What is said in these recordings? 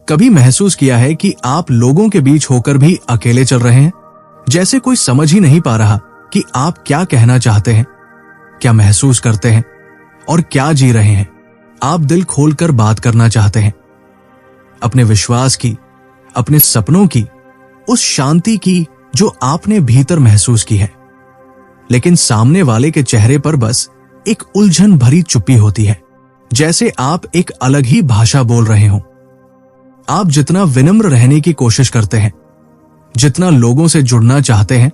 कभी महसूस किया है कि आप लोगों के बीच होकर भी अकेले चल रहे हैं, जैसे कोई समझ ही नहीं पा रहा कि आप क्या कहना चाहते हैं, क्या महसूस करते हैं और क्या जी रहे हैं। आप दिल खोलकर बात करना चाहते हैं, अपने विश्वास की, अपने सपनों की, उस शांति की जो आपने भीतर महसूस की है। लेकिन सामने वाले के चेहरे पर बस एक उलझन भरी चुप्पी होती है, जैसे आप एक अलग ही भाषा बोल रहे हों। आप जितना विनम्र रहने की कोशिश करते हैं, जितना लोगों से जुड़ना चाहते हैं,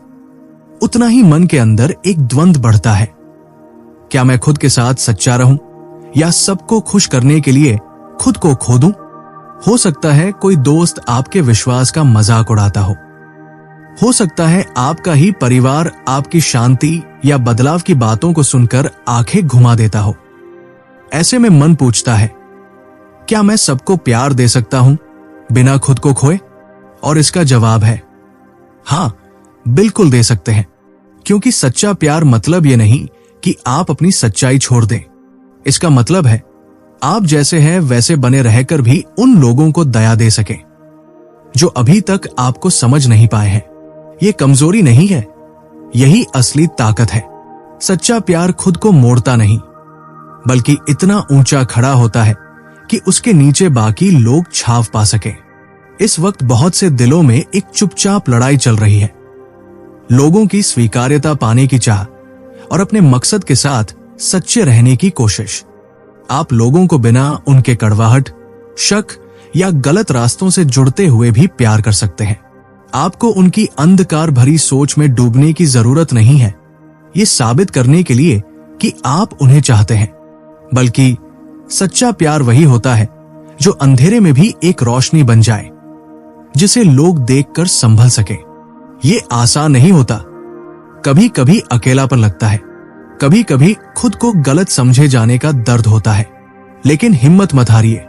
उतना ही मन के अंदर एक द्वंद्व बढ़ता है। क्या मैं खुद के साथ सच्चा रहूं या सबको खुश करने के लिए खुद को खो दूं? हो सकता है कोई दोस्त आपके विश्वास का मजाक उड़ाता हो सकता है आपका ही परिवार आपकी शांति या बदलाव की बातों को सुनकर आंखें घुमा देता हो। ऐसे में मन पूछता है, क्या मैं सबको प्यार दे सकता हूं बिना खुद को खोए? और इसका जवाब है हां, बिल्कुल दे सकते हैं, क्योंकि सच्चा प्यार मतलब ये नहीं कि आप अपनी सच्चाई छोड़ दें। इसका मतलब है आप जैसे हैं वैसे बने रहकर भी उन लोगों को दया दे सकें जो अभी तक आपको समझ नहीं पाए हैं। ये कमजोरी नहीं है, यही असली ताकत है। सच्चा प्यार खुद को मोड़ता नहीं, बल्कि इतना ऊंचा खड़ा होता है कि उसके नीचे बाकी लोग छाव पा सके। इस वक्त बहुत से दिलों में एक चुपचाप लड़ाई चल रही है, लोगों की स्वीकार्यता पाने की चाह और अपने मकसद के साथ सच्चे रहने की कोशिश। आप लोगों को बिना उनके कड़वाहट, शक या गलत रास्तों से जुड़ते हुए भी प्यार कर सकते हैं। आपको उनकी अंधकार भरी सोच में डूबने की जरूरत नहीं है, ये साबित करने के लिए कि आप उन्हें चाहते हैं। बल्कि सच्चा प्यार वही होता है जो अंधेरे में भी एक रोशनी बन जाए, जिसे लोग देखकर संभल सके। ये आसान नहीं होता, कभी कभी अकेलापन लगता है, कभी कभी खुद को गलत समझे जाने का दर्द होता है। लेकिन हिम्मत मत हारिए।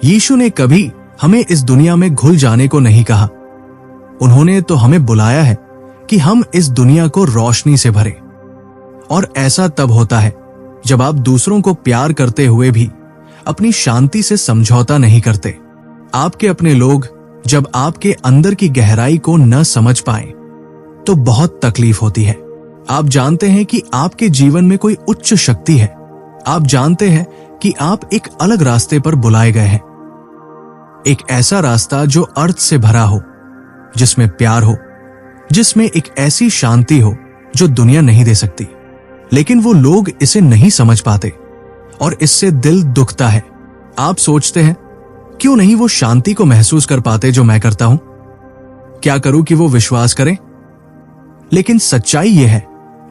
यीशु ने कभी हमें इस दुनिया में घुल जाने को नहीं कहा, उन्होंने तो हमें बुलाया है कि हम इस दुनिया को रोशनी से भरें। और ऐसा तब होता है जब आप दूसरों को प्यार करते हुए भी अपनी शांति से समझौता नहीं करते। आपके अपने लोग जब आपके अंदर की गहराई को न समझ पाएं, तो बहुत तकलीफ होती है। आप जानते हैं कि आपके जीवन में कोई उच्च शक्ति है, आप जानते हैं कि आप एक अलग रास्ते पर बुलाए गए हैं, एक ऐसा रास्ता जो अर्थ से भरा हो, जिसमें प्यार हो, जिसमें एक ऐसी शांति हो जो दुनिया नहीं दे सकती। लेकिन वो लोग इसे नहीं समझ पाते और इससे दिल दुखता है। आप सोचते हैं, क्यों नहीं वो शांति को महसूस कर पाते जो मैं करता हूं? क्या करूं कि वो विश्वास करें? लेकिन सच्चाई यह है,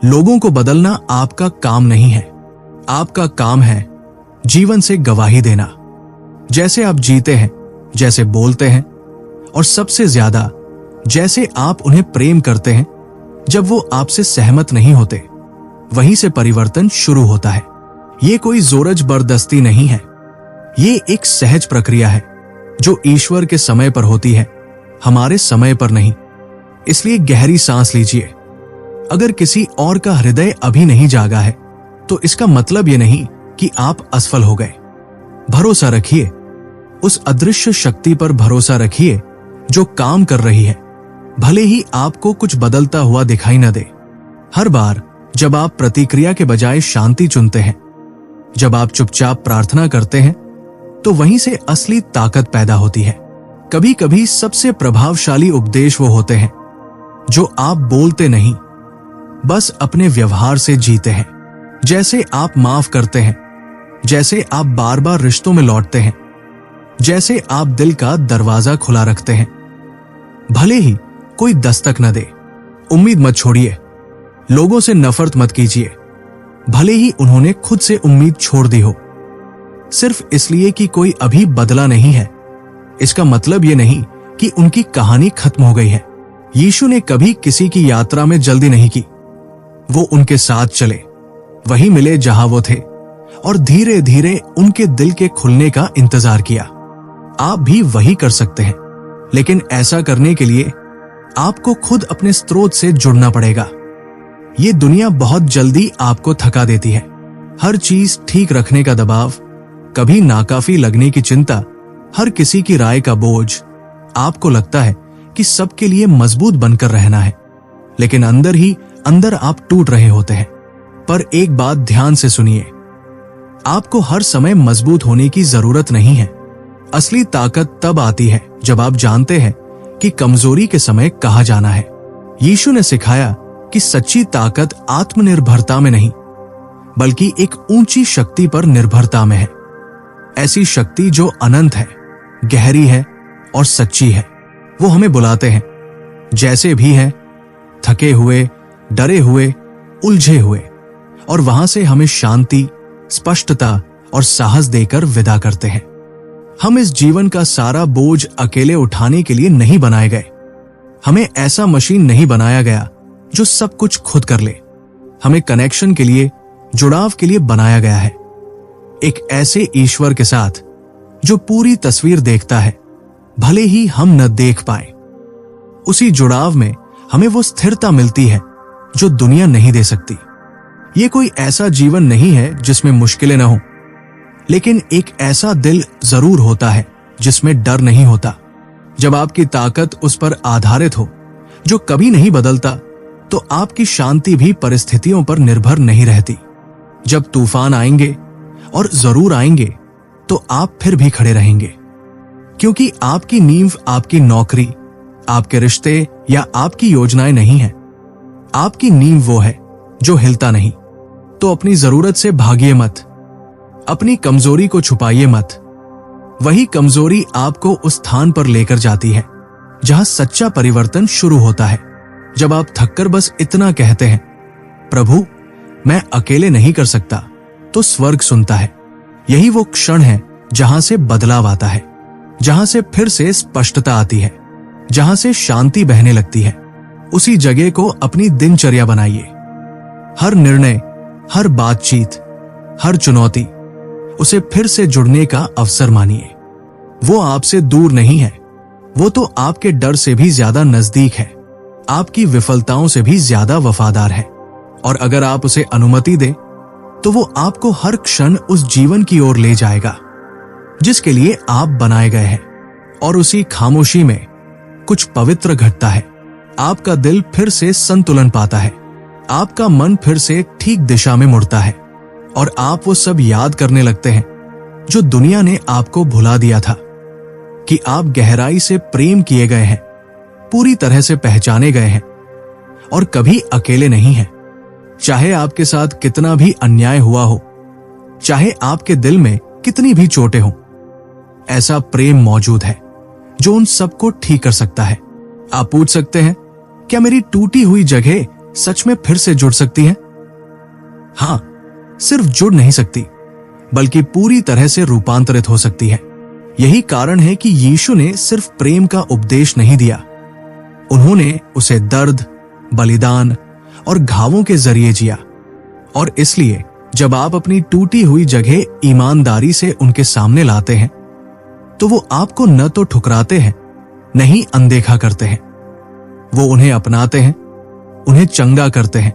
लोगों को बदलना आपका काम नहीं है। आपका काम है जीवन से गवाही देना। जैसे आप जीते हैं, जैसे बोलते हैं और सबसे ज्यादा जैसे आप उन्हें प्रेम करते हैं जब वो आपसे सहमत नहीं होते, वहीं से परिवर्तन शुरू होता है। ये कोई जोर जबरदस्ती नहीं है, ये एक सहज प्रक्रिया है जो ईश्वर के समय पर होती है, हमारे समय पर नहीं। इसलिए गहरी सांस लीजिए। अगर किसी और का हृदय अभी नहीं जागा है, तो इसका मतलब ये नहीं कि आप असफल हो गए। भरोसा रखिए, उस अदृश्य शक्ति पर भरोसा रखिए जो काम कर रही है, भले ही आपको कुछ बदलता हुआ दिखाई न दे। हर बार जब आप प्रतिक्रिया के बजाय शांति चुनते हैं, जब आप चुपचाप प्रार्थना करते हैं, तो वहीं से असली ताकत पैदा होती है। कभी कभी सबसे प्रभावशाली उपदेश वो होते हैं जो आप बोलते नहीं, बस अपने व्यवहार से जीते हैं। जैसे आप माफ करते हैं, जैसे आप बार बार रिश्तों में लौटते हैं, जैसे आप दिल का दरवाजा खुला रखते हैं, भले ही कोई दस्तक न दे। उम्मीद मत छोड़िए, लोगों से नफरत मत कीजिए, भले ही उन्होंने खुद से उम्मीद छोड़ दी हो। सिर्फ इसलिए कि कोई अभी बदला नहीं है, इसका मतलब ये नहीं कि उनकी कहानी खत्म हो गई है। यीशु ने कभी किसी की यात्रा में जल्दी नहीं की, वो उनके साथ चले, वहीं मिले जहां वो थे और धीरे धीरे उनके दिल के खुलने का इंतजार किया। आप भी वही कर सकते हैं, लेकिन ऐसा करने के लिए आपको खुद अपने स्रोत से जुड़ना पड़ेगा। ये दुनिया बहुत जल्दी आपको थका देती है। हर चीज ठीक रखने का दबाव, कभी नाकाफी लगने की चिंता, हर किसी की राय का बोझ, आपको लगता है कि सबके लिए मजबूत बनकर रहना है, लेकिन अंदर ही अंदर आप टूट रहे होते हैं। पर एक बात ध्यान से सुनिए, आपको हर समय मजबूत होने की जरूरत नहीं है। असली ताकत तब आती है जब आप जानते हैं कि कमजोरी के समय कहाँ जाना है। यीशु ने सिखाया कि सच्ची ताकत आत्मनिर्भरता में नहीं, बल्कि एक ऊंची शक्ति पर निर्भरता में है। ऐसी शक्ति जो अनंत है, गहरी है और सच्ची है। वो हमें बुलाते हैं, जैसे भी हैं, थके हुए, डरे हुए, उलझे हुए, और वहां से हमें शांति, स्पष्टता और साहस देकर विदा करते हैं। हम इस जीवन का सारा बोझ अकेले उठाने के लिए नहीं बनाए गए। हमें ऐसा मशीन नहीं बनाया गया जो सब कुछ खुद कर ले। हमें कनेक्शन के लिए, जुड़ाव के लिए बनाया गया है, एक ऐसे ईश्वर के साथ जो पूरी तस्वीर देखता है, भले ही हम न देख पाए। उसी जुड़ाव में हमें वो स्थिरता मिलती है जो दुनिया नहीं दे सकती। ये कोई ऐसा जीवन नहीं है जिसमें मुश्किलें न हो, लेकिन एक ऐसा दिल जरूर होता है जिसमें डर नहीं होता। जब आपकी ताकत उस पर आधारित हो जो कभी नहीं बदलता, तो आपकी शांति भी परिस्थितियों पर निर्भर नहीं रहती। जब तूफान आएंगे, और जरूर आएंगे, तो आप फिर भी खड़े रहेंगे, क्योंकि आपकी नींव आपकी नौकरी, आपके रिश्ते या आपकी योजनाएं नहीं है। आपकी नींव वो है जो हिलता नहीं। तो अपनी जरूरत से भागिए मत, अपनी कमजोरी को छुपाइए मत। वही कमजोरी आपको उस स्थान पर लेकर जाती है जहां सच्चा परिवर्तन शुरू होता है। जब आप थककर बस इतना कहते हैं, प्रभु मैं अकेले नहीं कर सकता, तो स्वर्ग सुनता है। यही वो क्षण है जहां से बदलाव आता है, जहां से फिर से स्पष्टता आती है, जहां से शांति बहने लगती है। उसी जगह को अपनी दिनचर्या बनाइए। हर निर्णय, हर बातचीत, हर चुनौती, उसे फिर से जुड़ने का अवसर मानिए। वो आपसे दूर नहीं है, वो तो आपके डर से भी ज्यादा नजदीक है, आपकी विफलताओं से भी ज्यादा वफादार है। और अगर आप उसे अनुमति दें, तो वो आपको हर क्षण उस जीवन की ओर ले जाएगा जिसके लिए आप बनाए गए हैं। और उसी खामोशी में कुछ पवित्र घटता है। आपका दिल फिर से संतुलन पाता है, आपका मन फिर से ठीक दिशा में मुड़ता है, और आप वो सब याद करने लगते हैं जो दुनिया ने आपको भुला दिया था। कि आप गहराई से प्रेम किए गए हैं, पूरी तरह से पहचाने गए हैं, और कभी अकेले नहीं हैं। चाहे आपके साथ कितना भी अन्याय हुआ हो, चाहे आपके दिल में कितनी भी चोटें हों, ऐसा प्रेम मौजूद है जो उन सबको ठीक कर सकता है। आप पूछ सकते हैं, क्या मेरी टूटी हुई जगह सच में फिर से जुड़ सकती है? हाँ, सिर्फ जुड़ नहीं सकती, बल्कि पूरी तरह से रूपांतरित हो सकती है। यही कारण है कि यीशु ने सिर्फ प्रेम का उपदेश नहीं दिया, उन्होंने उसे दर्द, बलिदान और घावों के जरिए जिया। और इसलिए जब आप अपनी टूटी हुई जगह ईमानदारी से उनके सामने लाते हैं, तो वो आपको न तो ठुकराते हैं, न ही अनदेखा करते हैं। वो उन्हें अपनाते हैं, उन्हें चंगा करते हैं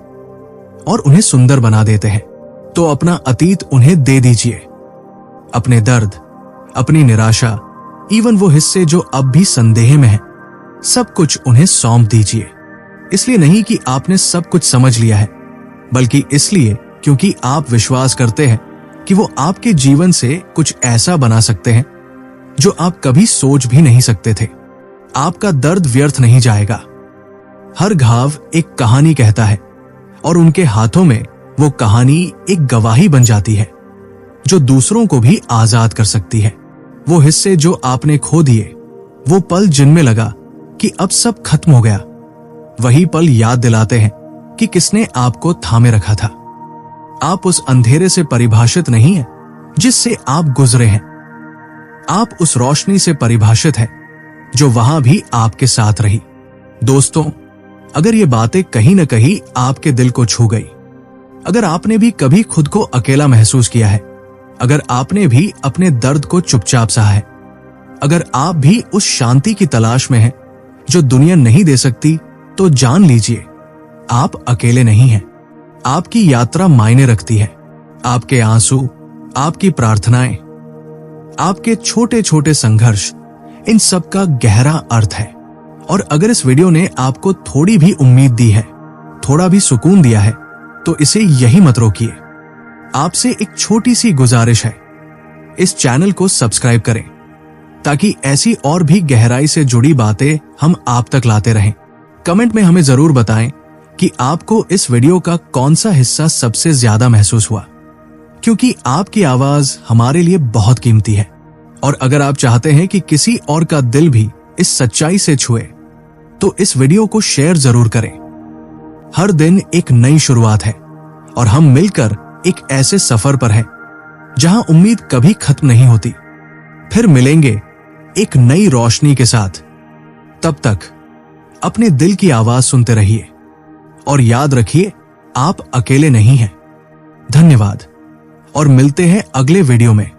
और उन्हें सुंदर बना देते हैं। तो अपना अतीत उन्हें दे दीजिए, अपने दर्द, अपनी निराशा, इवन वो हिस्से जो अब भी संदेह में है, सब कुछ उन्हें सौंप दीजिए। इसलिए नहीं कि आपने सब कुछ समझ लिया है, बल्कि इसलिए क्योंकि आप विश्वास करते हैं कि वो आपके जीवन से कुछ ऐसा बना सकते हैं जो आप कभी सोच भी नहीं सकते थे। आपका दर्द व्यर्थ नहीं जाएगा। हर घाव एक कहानी कहता है, और उनके हाथों में वो कहानी एक गवाही बन जाती है जो दूसरों को भी आजाद कर सकती है। वो हिस्से जो आपने खो दिए, वो पल जिनमें लगा कि अब सब खत्म हो गया, वही पल याद दिलाते हैं कि किसने आपको थामे रखा था। आप उस अंधेरे से परिभाषित नहीं हैं जिससे आप गुजरे हैं, आप उस रोशनी से परिभाषित हैं जो वहां भी आपके साथ रही। दोस्तों, अगर ये बातें कहीं न कहीं आपके दिल को छू गई, अगर आपने भी कभी खुद को अकेला महसूस किया है, अगर आपने भी अपने दर्द को चुपचाप सहा है, अगर आप भी उस शांति की तलाश में हैं जो दुनिया नहीं दे सकती, तो जान लीजिए आप अकेले नहीं हैं। आपकी यात्रा मायने रखती है। आपके आंसू, आपकी प्रार्थनाएं, आपके छोटे छोटे संघर्ष, इन सब का गहरा अर्थ है। और अगर इस वीडियो ने आपको थोड़ी भी उम्मीद दी है, थोड़ा भी सुकून दिया है, तो इसे यही मत रोकिए। आपसे एक छोटी सी गुजारिश है, इस चैनल को सब्सक्राइब करें ताकि ऐसी और भी गहराई से जुड़ी बातें हम आप तक लाते रहें। कमेंट में हमें जरूर बताएं कि आपको इस वीडियो का कौन सा हिस्सा सबसे ज्यादा महसूस हुआ, क्योंकि आपकी आवाज हमारे लिए बहुत कीमती है। और अगर आप चाहते हैं कि किसी और का दिल भी इस सच्चाई से छुए, तो इस वीडियो को शेयर जरूर करें। हर दिन एक नई शुरुआत है और हम मिलकर एक ऐसे सफर पर हैं जहां उम्मीद कभी खत्म नहीं होती। फिर मिलेंगे एक नई रोशनी के साथ। तब तक अपने दिल की आवाज सुनते रहिए और याद रखिए, आप अकेले नहीं हैं। धन्यवाद और मिलते हैं अगले वीडियो में।